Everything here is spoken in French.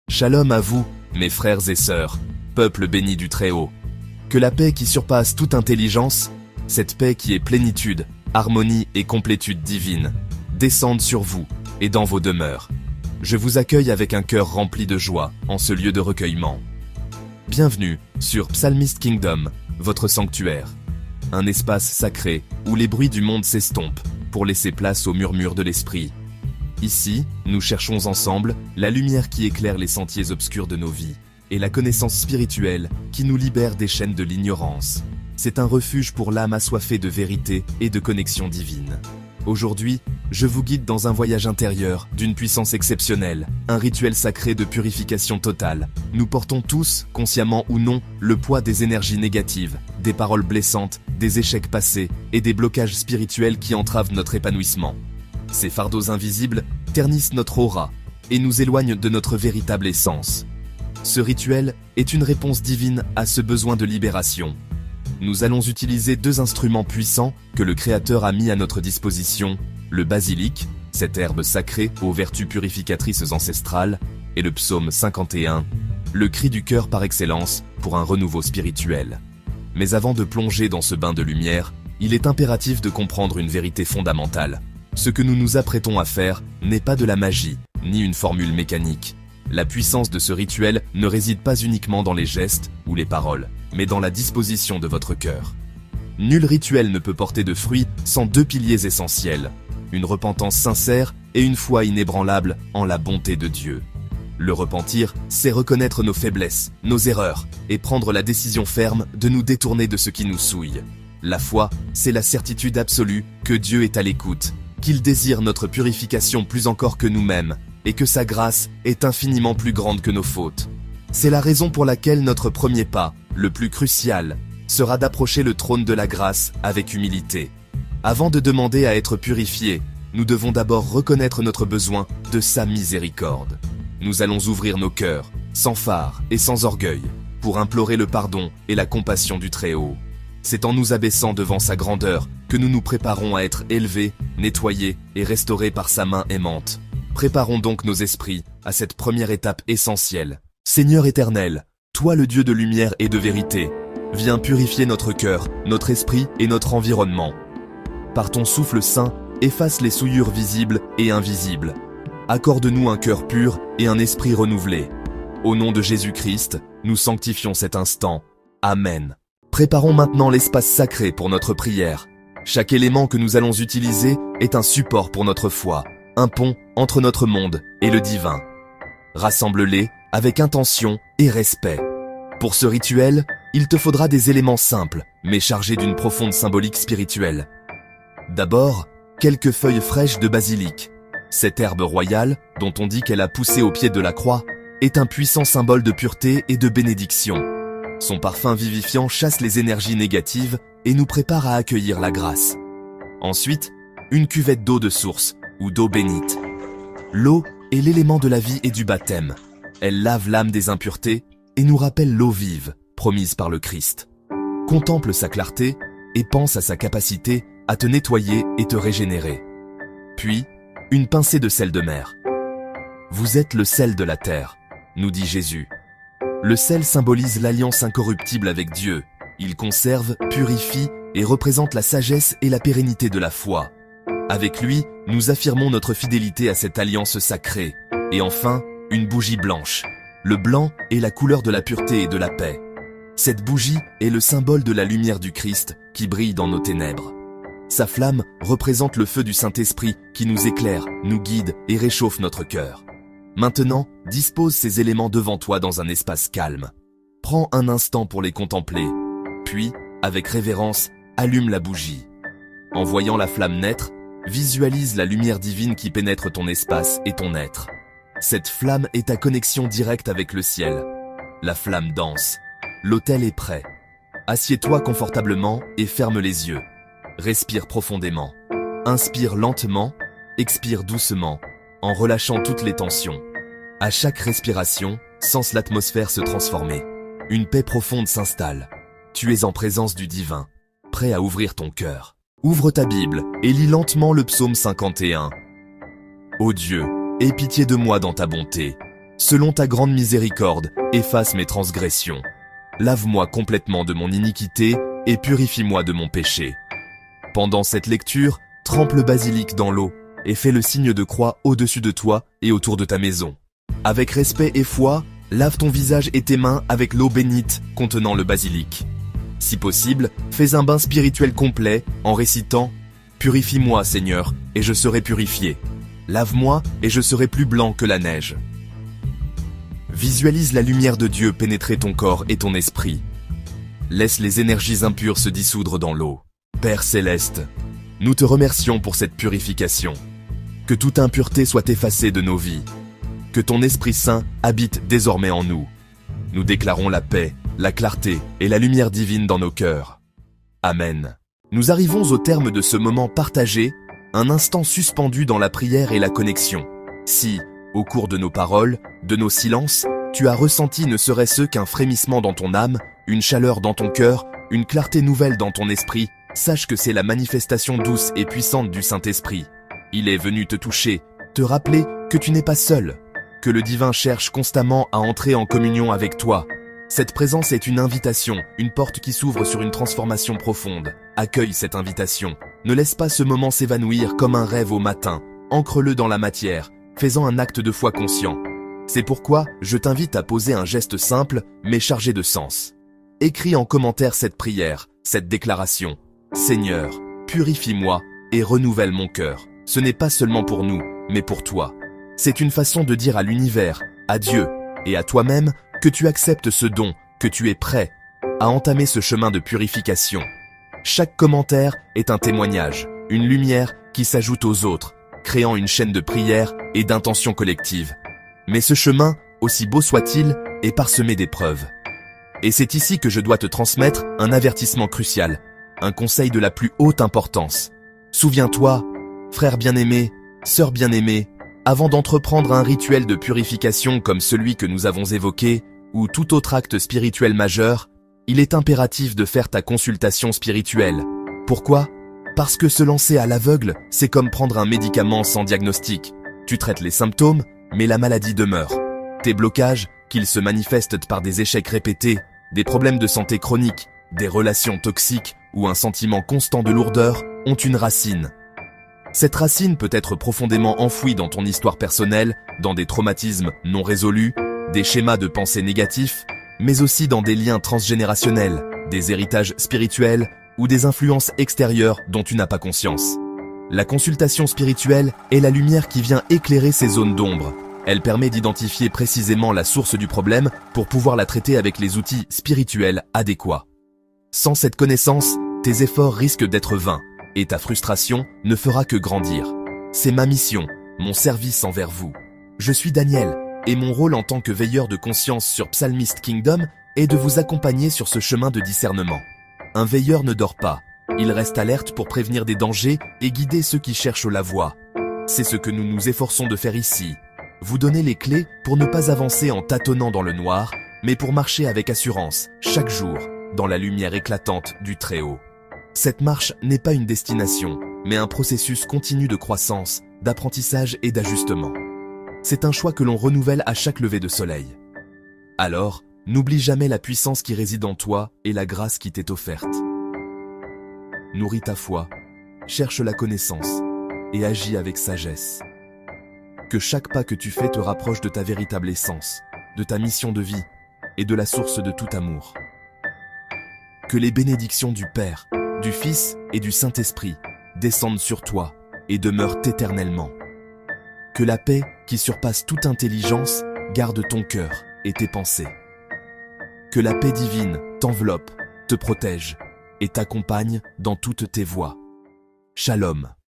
Shalom à vous, mes frères et sœurs, peuple béni du Très-Haut. Que la paix qui surpasse toute intelligence, cette paix qui est plénitude, harmonie et complétude divine, descende sur vous et dans vos demeures. Je vous accueille avec un cœur rempli de joie en ce lieu de recueillement. Bienvenue sur Psalmist Kingdom, votre sanctuaire. Un espace sacré où les bruits du monde s'estompent pour laisser place au murmure de l'esprit. Ici, nous cherchons ensemble la lumière qui éclaire les sentiers obscurs de nos vies et la connaissance spirituelle qui nous libère des chaînes de l'ignorance. C'est un refuge pour l'âme assoiffée de vérité et de connexion divine. Aujourd'hui, je vous guide dans un voyage intérieur d'une puissance exceptionnelle, un rituel sacré de purification totale. Nous portons tous, consciemment ou non, le poids des énergies négatives, des paroles blessantes, des échecs passés et des blocages spirituels qui entravent notre épanouissement. Ces fardeaux invisibles ternissent notre aura et nous éloignent de notre véritable essence. Ce rituel est une réponse divine à ce besoin de libération. Nous allons utiliser deux instruments puissants que le Créateur a mis à notre disposition, le basilic, cette herbe sacrée aux vertus purificatrices ancestrales, et le psaume 51, le cri du cœur par excellence pour un renouveau spirituel. Mais avant de plonger dans ce bain de lumière, il est impératif de comprendre une vérité fondamentale. Ce que nous nous apprêtons à faire n'est pas de la magie, ni une formule mécanique. La puissance de ce rituel ne réside pas uniquement dans les gestes ou les paroles, mais dans la disposition de votre cœur. Nul rituel ne peut porter de fruits sans deux piliers essentiels, une repentance sincère et une foi inébranlable en la bonté de Dieu. Le repentir, c'est reconnaître nos faiblesses, nos erreurs, et prendre la décision ferme de nous détourner de ce qui nous souille. La foi, c'est la certitude absolue que Dieu est à l'écoute, qu'il désire notre purification plus encore que nous-mêmes, et que sa grâce est infiniment plus grande que nos fautes. C'est la raison pour laquelle notre premier pas, le plus crucial, sera d'approcher le trône de la grâce avec humilité. Avant de demander à être purifiés, nous devons d'abord reconnaître notre besoin de sa miséricorde. Nous allons ouvrir nos cœurs, sans phare et sans orgueil, pour implorer le pardon et la compassion du Très-Haut. C'est en nous abaissant devant sa grandeur que nous nous préparons à être élevés, nettoyés et restaurés par sa main aimante. Préparons donc nos esprits à cette première étape essentielle. Seigneur éternel, toi le Dieu de lumière et de vérité, viens purifier notre cœur, notre esprit et notre environnement. Par ton souffle saint, efface les souillures visibles et invisibles. Accorde-nous un cœur pur et un esprit renouvelé. Au nom de Jésus-Christ, nous sanctifions cet instant. Amen. Préparons maintenant l'espace sacré pour notre prière. Chaque élément que nous allons utiliser est un support pour notre foi, un pont entre notre monde et le divin. Rassemble-les avec intention et respect. Pour ce rituel, il te faudra des éléments simples, mais chargés d'une profonde symbolique spirituelle. D'abord, quelques feuilles fraîches de basilic. Cette herbe royale, dont on dit qu'elle a poussé au pied de la croix, est un puissant symbole de pureté et de bénédiction. Son parfum vivifiant chasse les énergies négatives et nous prépare à accueillir la grâce. Ensuite, une cuvette d'eau de source ou d'eau bénite. L'eau est l'élément de la vie et du baptême. Elle lave l'âme des impuretés et nous rappelle l'eau vive, promise par le Christ. Contemple sa clarté et pense à sa capacité à te nettoyer et te régénérer. Puis, une pincée de sel de mer. Vous êtes le sel de la terre, nous dit Jésus. Le sel symbolise l'alliance incorruptible avec Dieu. Il conserve, purifie et représente la sagesse et la pérennité de la foi. Avec lui, nous affirmons notre fidélité à cette alliance sacrée. Et enfin, une bougie blanche. Le blanc est la couleur de la pureté et de la paix. Cette bougie est le symbole de la lumière du Christ qui brille dans nos ténèbres. Sa flamme représente le feu du Saint-Esprit qui nous éclaire, nous guide et réchauffe notre cœur. Maintenant, dispose ces éléments devant toi dans un espace calme. Prends un instant pour les contempler, puis, avec révérence, allume la bougie. En voyant la flamme naître, visualise la lumière divine qui pénètre ton espace et ton être. Cette flamme est ta connexion directe avec le ciel. La flamme danse. L'autel est prêt. Assieds-toi confortablement et ferme les yeux. Respire profondément. Inspire lentement, expire doucement, en relâchant toutes les tensions. À chaque respiration, sens l'atmosphère se transformer. Une paix profonde s'installe. Tu es en présence du divin, prêt à ouvrir ton cœur. Ouvre ta Bible et lis lentement le psaume 51. Ô Dieu, aie pitié de moi dans ta bonté. Selon ta grande miséricorde, efface mes transgressions. Lave-moi complètement de mon iniquité et purifie-moi de mon péché. Pendant cette lecture, trempe le basilic dans l'eau et fais le signe de croix au-dessus de toi et autour de ta maison. Avec respect et foi, lave ton visage et tes mains avec l'eau bénite contenant le basilic. Si possible, fais un bain spirituel complet en récitant « Purifie-moi, Seigneur, et je serai purifié. Lave-moi, et je serai plus blanc que la neige. » Visualise la lumière de Dieu pénétrer ton corps et ton esprit. Laisse les énergies impures se dissoudre dans l'eau. Père céleste, nous te remercions pour cette purification. Que toute impureté soit effacée de nos vies. Que ton Esprit Saint habite désormais en nous. Nous déclarons la paix, la clarté et la lumière divine dans nos cœurs. Amen. Nous arrivons au terme de ce moment partagé, un instant suspendu dans la prière et la connexion. Si, au cours de nos paroles, de nos silences, tu as ressenti ne serait-ce qu'un frémissement dans ton âme, une chaleur dans ton cœur, une clarté nouvelle dans ton esprit, sache que c'est la manifestation douce et puissante du Saint-Esprit. Il est venu te toucher, te rappeler que tu n'es pas seul, que le divin cherche constamment à entrer en communion avec toi. Cette présence est une invitation, une porte qui s'ouvre sur une transformation profonde. Accueille cette invitation. Ne laisse pas ce moment s'évanouir comme un rêve au matin. Ancre-le dans la matière, faisant un acte de foi conscient. C'est pourquoi je t'invite à poser un geste simple, mais chargé de sens. Écris en commentaire cette prière, cette déclaration. Seigneur, purifie-moi et renouvelle mon cœur. Ce n'est pas seulement pour nous, mais pour toi. C'est une façon de dire à l'univers, à Dieu et à toi-même que tu acceptes ce don, que tu es prêt à entamer ce chemin de purification. Chaque commentaire est un témoignage, une lumière qui s'ajoute aux autres, créant une chaîne de prière et d'intention collective. Mais ce chemin, aussi beau soit-il, est parsemé d'épreuves. Et c'est ici que je dois te transmettre un avertissement crucial, un conseil de la plus haute importance. Souviens-toi, frère bien-aimé, sœur bien-aimée, avant d'entreprendre un rituel de purification comme celui que nous avons évoqué, ou tout autre acte spirituel majeur, il est impératif de faire ta consultation spirituelle. Pourquoi ? Parce que se lancer à l'aveugle, c'est comme prendre un médicament sans diagnostic. Tu traites les symptômes, mais la maladie demeure. Tes blocages, qu'ils se manifestent par des échecs répétés, des problèmes de santé chroniques, des relations toxiques ou un sentiment constant de lourdeur, ont une racine. Cette racine peut être profondément enfouie dans ton histoire personnelle, dans des traumatismes non résolus, des schémas de pensée négatifs, mais aussi dans des liens transgénérationnels, des héritages spirituels ou des influences extérieures dont tu n'as pas conscience. La consultation spirituelle est la lumière qui vient éclairer ces zones d'ombre. Elle permet d'identifier précisément la source du problème pour pouvoir la traiter avec les outils spirituels adéquats. Sans cette connaissance, tes efforts risquent d'être vains et ta frustration ne fera que grandir. C'est ma mission, mon service envers vous. Je suis Daniel et mon rôle en tant que veilleur de conscience sur Psalmist Kingdom est de vous accompagner sur ce chemin de discernement. Un veilleur ne dort pas. Il reste alerte pour prévenir des dangers et guider ceux qui cherchent la voie. C'est ce que nous nous efforçons de faire ici. Vous donner les clés pour ne pas avancer en tâtonnant dans le noir, mais pour marcher avec assurance, chaque jour, dans la lumière éclatante du Très-Haut. Cette marche n'est pas une destination, mais un processus continu de croissance, d'apprentissage et d'ajustement. C'est un choix que l'on renouvelle à chaque lever de soleil. Alors, n'oublie jamais la puissance qui réside en toi et la grâce qui t'est offerte. Nourris ta foi, cherche la connaissance et agis avec sagesse. Que chaque pas que tu fais te rapproche de ta véritable essence, de ta mission de vie et de la source de tout amour. Que les bénédictions du Père, du Fils et du Saint-Esprit descendent sur toi et demeurent éternellement. Que la paix, qui surpasse toute intelligence, garde ton cœur et tes pensées. Que la paix divine t'enveloppe, te protège et t'accompagne dans toutes tes voies. Shalom.